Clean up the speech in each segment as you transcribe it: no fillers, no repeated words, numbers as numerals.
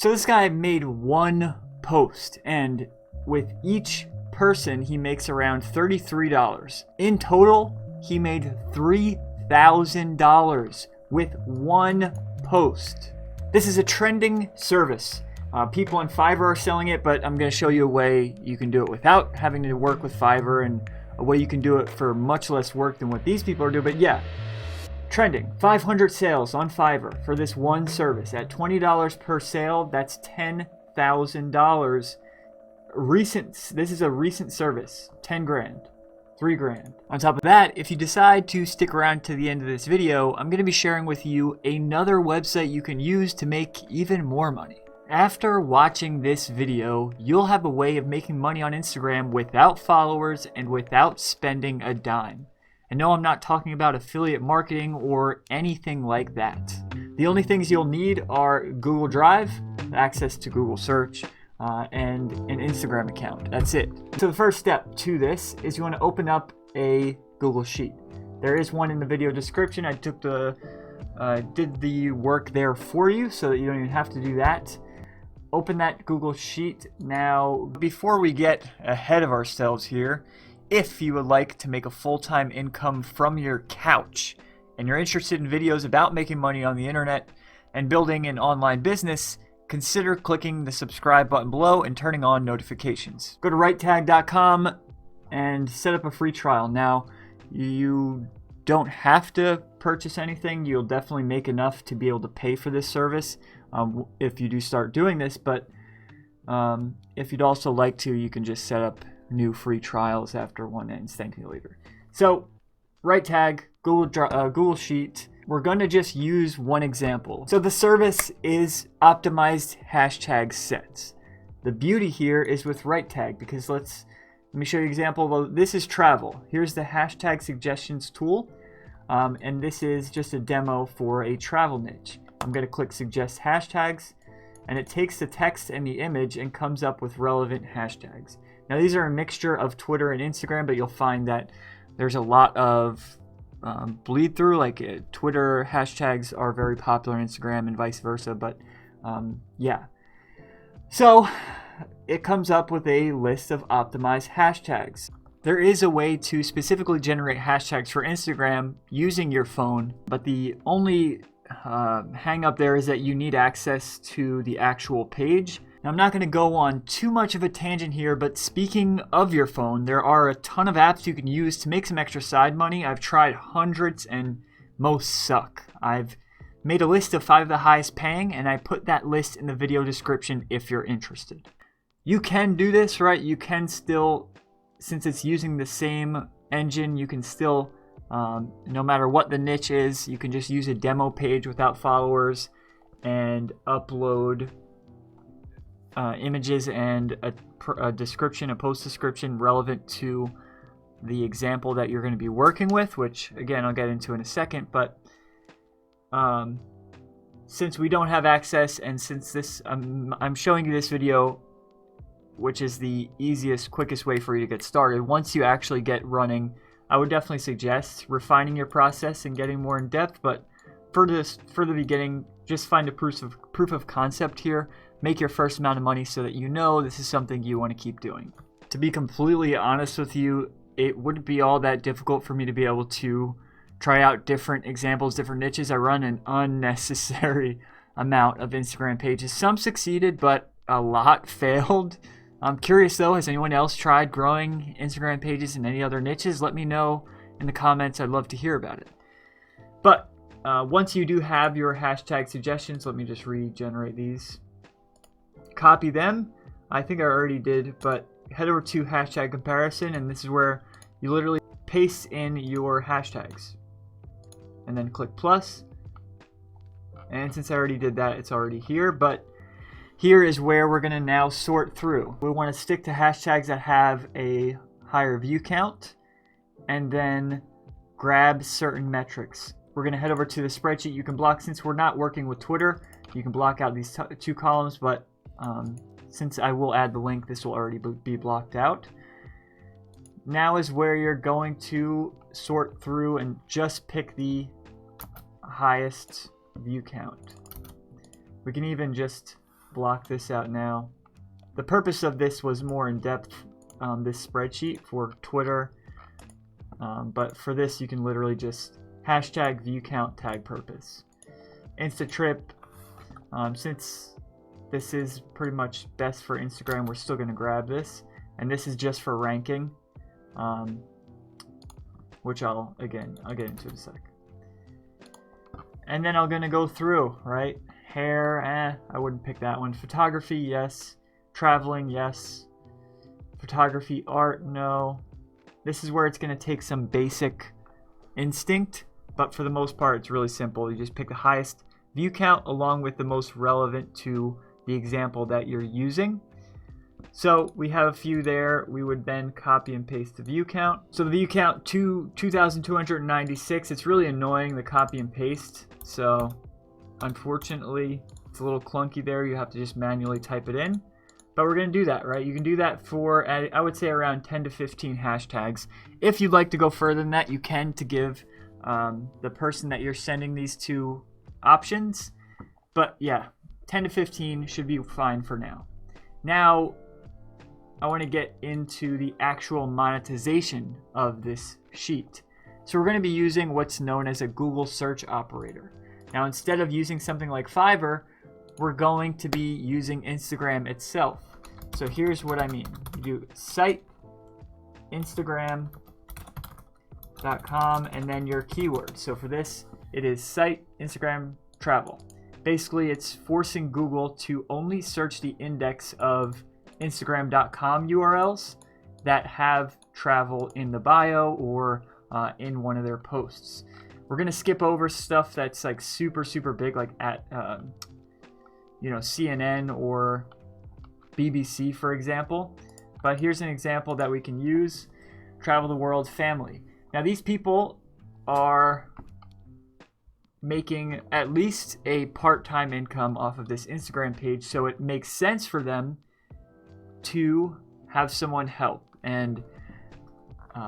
So this guy made one post, and with each person he makes around $33. In total, he made $3,000 with one post. This is a trending service. People on Fiverr are selling it, but I'm going to show you a way you can do it without having to work with Fiverr, and a way you can do it for much less work than what these people are doing. But yeah, trending. 500 sales on Fiverr for this one service. At $20 per sale, that's $10,000. This is a recent service. 10 grand. 3 grand. On top of that, if you decide to stick around to the end of this video, I'm going to be sharing with you another website you can use to make even more money. After watching this video, you'll have a way of making money on Instagram without followers and without spending a dime. And no, I'm not talking about affiliate marketing or anything like that. The only things you'll need are Google Drive, access to Google Search, and an Instagram account. That's it. So the first step to this is you want to open up a Google Sheet. There is one in the video description. I did the work there for you so that you don't even have to do that. Open that Google Sheet. Now, before we get ahead of ourselves here, if you would like to make a full-time income from your couch and you're interested in videos about making money on the internet and building an online business, consider clicking the subscribe button below and turning on notifications. Go to righttag.com and set up a free trial. Now, you don't have to purchase anything. You'll definitely make enough to be able to pay for this service if you do start doing this, but if you'd also like to, you can just set up new free trials after one ends. Thank you later. So, right tag, Google Sheet. We're going to just use one example. So the service is optimized hashtag sets. The beauty here is with right tag, because let me show you an example. Well, this is travel. Here's the hashtag suggestions tool, and this is just a demo for a travel niche. I'm going to click suggest hashtags, and it takes the text and the image and comes up with relevant hashtags. Now these are a mixture of Twitter and Instagram, but you'll find that there's a lot of bleed through. Like Twitter hashtags are very popular on Instagram and vice versa, but yeah. So it comes up with a list of optimized hashtags. There is a way to specifically generate hashtags for Instagram using your phone, but the only hang up there is that you need access to the actual page. Now, I'm not going to go on too much of a tangent here, but speaking of your phone, there are a ton of apps you can use to make some extra side money. I've tried hundreds and most suck. I've made a list of 5 of the highest paying, and I put that list in the video description if you're interested. You can do this, right? You can still, since it's using the same engine, you can still no matter what the niche is, you can just use a demo page without followers and upload images and a description, a post description relevant to the example that you're going to be working with, which again I'll get into in a second. But since we don't have access, and since this I'm showing you this video, which is the easiest, quickest way for you to get started, once you actually get running, I would definitely suggest refining your process and getting more in depth. But for the beginning, just find a proof of concept here. Make your first amount of money so that you know this is something you want to keep doing. To be completely honest with you, it wouldn't be all that difficult for me to be able to try out different examples, different niches. I run an unnecessary amount of Instagram pages. Some succeeded, but a lot failed. I'm curious though, has anyone else tried growing Instagram pages in any other niches? Let me know in the comments. I'd love to hear about it. But once you do have your hashtag suggestions, let me just regenerate these. Copy them. I think I already did, but head over to hashtag comparison, and this is where you literally paste in your hashtags. And then click plus. And since I already did that, it's already here, but here is where we're going to now sort through. We want to stick to hashtags that have a higher view count and then grab certain metrics. We're going to head over to the spreadsheet. You can block, since we're not working with Twitter, you can block out these 2 columns, but since I will add the link, this will already be blocked out. Now is where you're going to sort through and just pick the highest view count. We can even just block this out now. The purpose of this was more in depth, this spreadsheet for Twitter. But for this, you can literally just hashtag view count tag purpose. Instatrip, since this is pretty much best for Instagram, we're still going to grab this. And this is just for ranking, which I'll get into in a sec. And then I'm going to go through, right? Hair, I wouldn't pick that one. Photography, yes. Traveling, yes. Photography, art, no. This is where it's going to take some basic instinct, but for the most part, it's really simple. You just pick the highest view count along with the most relevant to the example that you're using. So we have a few there. We would then copy and paste the view count. So the view count, 2,296. It's really annoying, the copy and paste. So unfortunately, it's a little clunky there. You have to just manually type it in. But we're going to do that, right? You can do that for, I would say, around 10 to 15 hashtags. If you'd like to go further than that, you can, to give the person that you're sending these to options. But yeah, 10 to 15 should be fine for now. Now, I want to get into the actual monetization of this sheet. So we're going to be using what's known as a Google search operator. Now, instead of using something like Fiverr, we're going to be using Instagram itself. So here's what I mean. You do site, Instagram.com, and then your keyword. So for this, it is site, Instagram, travel. Basically, it's forcing Google to only search the index of Instagram.com URLs that have travel in the bio or in one of their posts. We're going to skip over stuff that's like super, super big, like at CNN or BBC, for example. But here's an example that we can use. Travel the world, family. Now these people are making at least a part-time income off of this Instagram page, so it makes sense for them to have someone help. And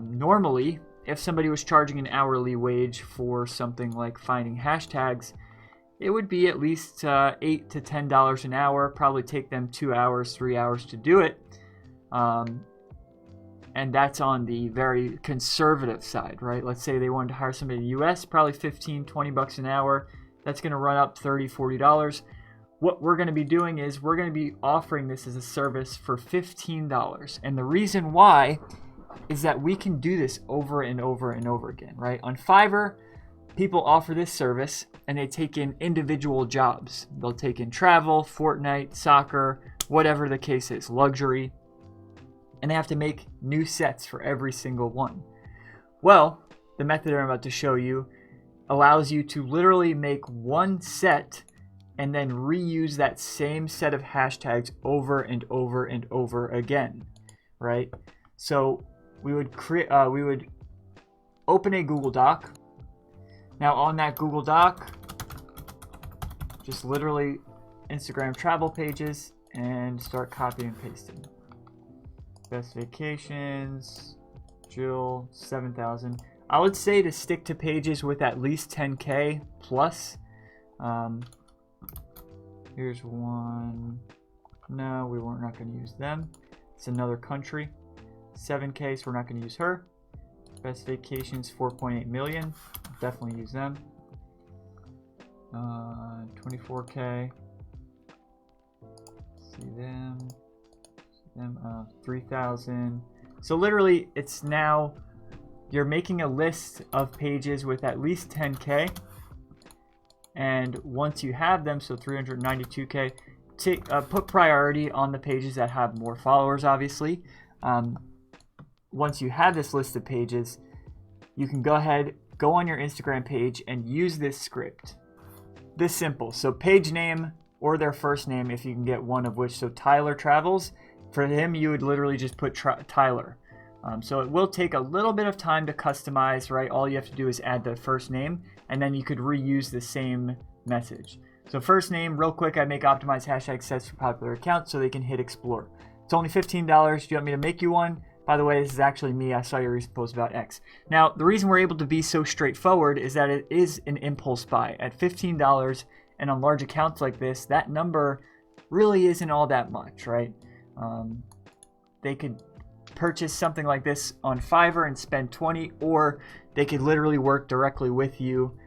normally, if somebody was charging an hourly wage for something like finding hashtags, it would be at least $8 to $10 an hour. Probably take them 2 hours, 3 hours to do it. And that's on the very conservative side, right? Let's say they wanted to hire somebody in the US, probably 15, 20 bucks an hour. That's going to run up $30, $40. What we're going to be doing is we're going to be offering this as a service for $15. And the reason why is that we can do this over and over and over again, right? On Fiverr, people offer this service and they take in individual jobs. They'll take in travel, Fortnite, soccer, whatever the case is, luxury, and they have to make new sets for every single one. Well, the method I'm about to show you allows you to literally make one set and then reuse that same set of hashtags over and over and over again, right? So we would open a Google Doc. Now on that Google Doc, just literally Instagram travel pages and start copying and pasting. Best vacations, Jill, 7,000. I would say to stick to pages with at least 10K plus. Here's one. No, we're not going to use them. It's another country. 7K, so we're not going to use her. Best vacations, 4.8 million. Definitely use them. 24K. See them. 3,000. So literally, it's now you're making a list of pages with at least 10K. And once you have them, so 392K, put priority on the pages that have more followers, obviously. Once you have this list of pages, you can go on your Instagram page and use this script. This simple. So page name or their first name, if you can get one of which. So Tyler Travels. For him, you would literally just put Tyler. So it will take a little bit of time to customize, right? All you have to do is add the first name, and then you could reuse the same message. So first name, real quick, I make optimized hashtag sets for popular accounts so they can hit explore. It's only $15. Do you want me to make you one? By the way, this is actually me. I saw your recent post about X. Now, the reason we're able to be so straightforward is that it is an impulse buy. At $15 and on large accounts like this, that number really isn't all that much, right? They could purchase something like this on Fiverr and spend 20, or they could literally work directly with you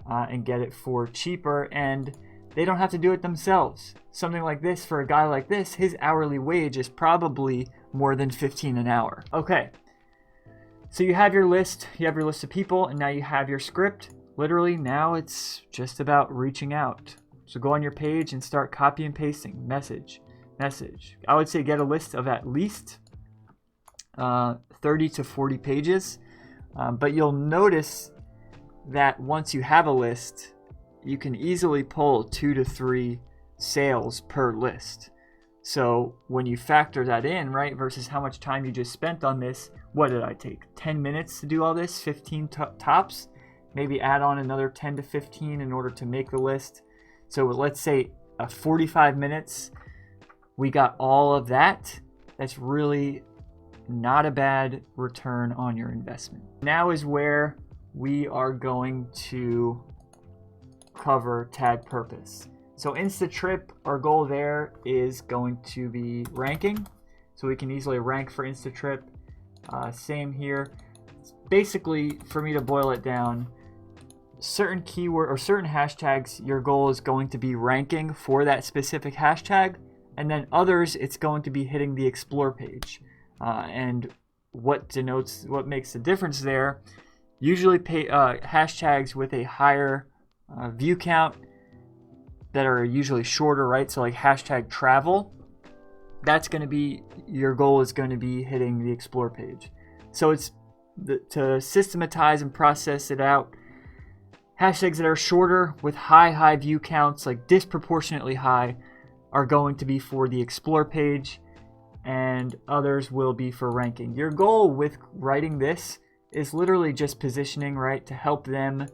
and get it for cheaper, and they don't have to do it themselves. Something like this, for a guy like this, his hourly wage is probably more than 15 an hour. Okay, so you have your list of people, and now you have your script. Literally, now it's just about reaching out. So go on your page and start copy and pasting, message. I would say get a list of at least 30 to 40 pages, but you'll notice that once you have a list, you can easily pull 2 to 3 sales per list. So when you factor that in, right, versus how much time you just spent on this, what did I take? 10 minutes to do all this? 15 tops? Maybe add on another 10 to 15 in order to make the list. So let's say 45 minutes, we got all of that. That's really not a bad return on your investment. Now is where we are going to cover tag purpose. So InstaTrip, our goal there is going to be ranking. So we can easily rank for InstaTrip. Same here. Basically, for me to boil it down, certain keyword or certain hashtags, your goal is going to be ranking for that specific hashtag, and then others, it's going to be hitting the explore page. And what makes the difference there, usually hashtags with a higher view count that are usually shorter, right? So like hashtag travel, that's going to be, your goal is going to be hitting the explore page. So it's to systematize and process it out. Hashtags that are shorter with high view counts, like disproportionately high, are going to be for the explore page, and others will be for ranking. Your goal with writing this is literally just positioning, right, to help them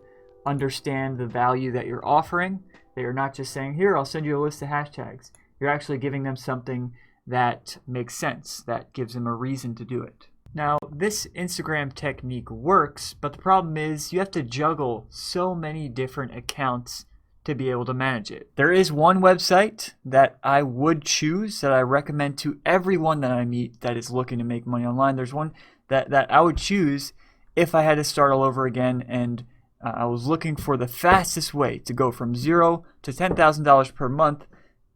understand the value that you're offering. That you're not just saying, here, I'll send you a list of hashtags. You're actually giving them something that makes sense, that gives them a reason to do it. Now, this Instagram technique works, but the problem is you have to juggle so many different accounts to be able to manage it. There is one website that I would choose, that I recommend to everyone that I meet that is looking to make money online. There's one that I would choose if I had to start all over again, and I was looking for the fastest way to go from $0 to $10,000 per month.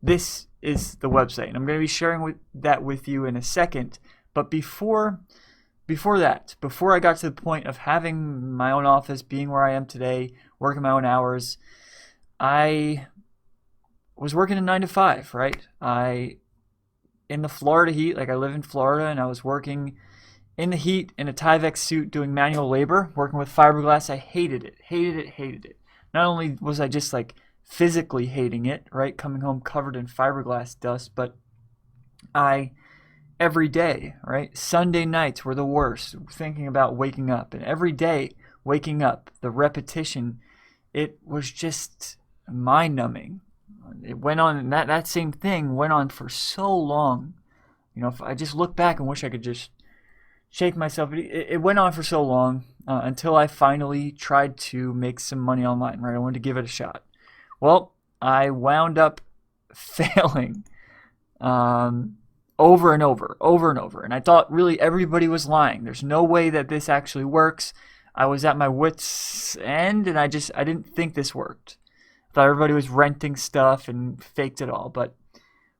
This is the website, and I'm going to be sharing that with you in a second. But before I got to the point of having my own office, being where I am today, working my own hours, I was working a 9 to 5, right? In the Florida heat, like I live in Florida, and I was working in the heat in a Tyvek suit doing manual labor, working with fiberglass. I hated it. Not only was I just like physically hating it, right? Coming home covered in fiberglass dust, but every day, right? Sunday nights were the worst, thinking about waking up. And every day waking up, the repetition, it was just mind-numbing. It went on, and that same thing went on for so long. You know, if I just look back and wish I could just shake myself. It went on for so long until I finally tried to make some money online, right? I wanted to give it a shot. Well, I wound up failing over and over. And I thought really everybody was lying. There's no way that this actually works. I was at my wit's end, and I didn't think this worked. I thought everybody was renting stuff and faked it all. But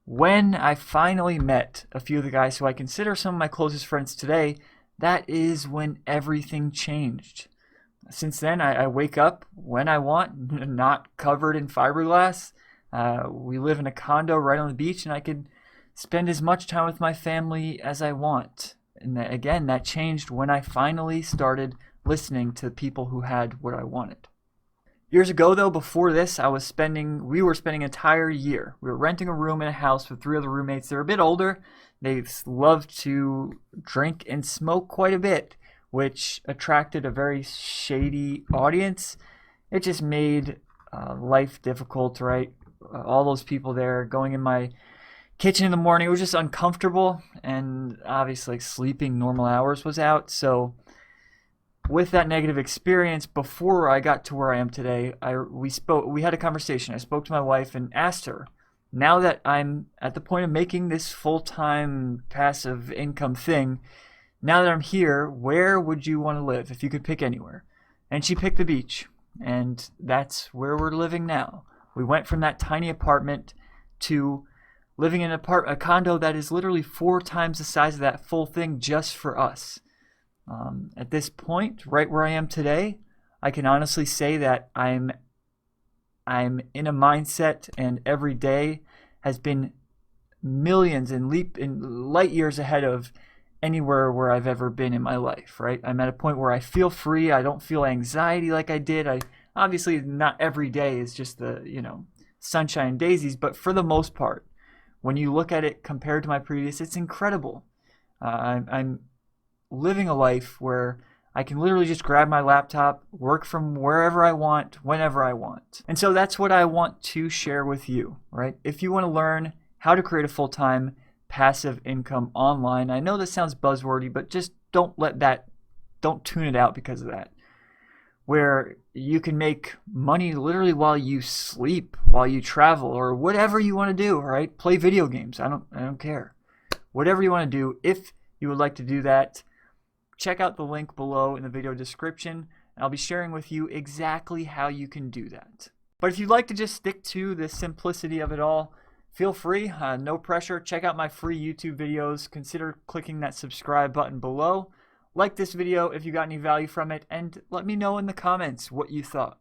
when I finally met a few of the guys who I consider some of my closest friends today, that is when everything changed. Since then, I wake up when I want, not covered in fiberglass. We live in a condo right on the beach, and I could spend as much time with my family as I want. And again, that changed when I finally started listening to people who had what I wanted. Years ago, though, before this, we were spending an entire year. We were renting a room in a house with 3 other roommates. They were a bit older. They loved to drink and smoke quite a bit, which attracted a very shady audience. It just made life difficult, right? All those people there going in my kitchen in the morning, it was just uncomfortable, and obviously sleeping normal hours was out. So with that negative experience, before I got to where I am today, we had a conversation. I spoke to my wife and asked her, now that I'm at the point of making this full-time passive income thing, now that I'm here, where would you want to live if you could pick anywhere? And she picked the beach, and that's where we're living now. We went from that tiny apartment to living in a condo that is literally 4 times the size of that full thing just for us. At this point, right where I am today, I can honestly say that I'm in a mindset, and every day has been millions and light years ahead of anywhere where I've ever been in my life, right? I'm at a point where I feel free. I don't feel anxiety like I did. I obviously not every day is just the, sunshine and daisies, but for the most part, when you look at it compared to my previous, it's incredible. I'm living a life where I can literally just grab my laptop, work from wherever I want, whenever I want. And so that's what I want to share with you, right? If you want to learn how to create a full-time passive income online, I know this sounds buzzwordy, but just don't tune it out because of that. Where you can make money literally while you sleep, while you travel, or whatever you want to do, right? Play video games. I don't care. Whatever you want to do, if you would like to do that, check out the link below in the video description, and I'll be sharing with you exactly how you can do that. But if you'd like to just stick to the simplicity of it all, feel free, no pressure. Check out my free YouTube videos. Consider clicking that subscribe button below. Like this video if you got any value from it, and let me know in the comments what you thought.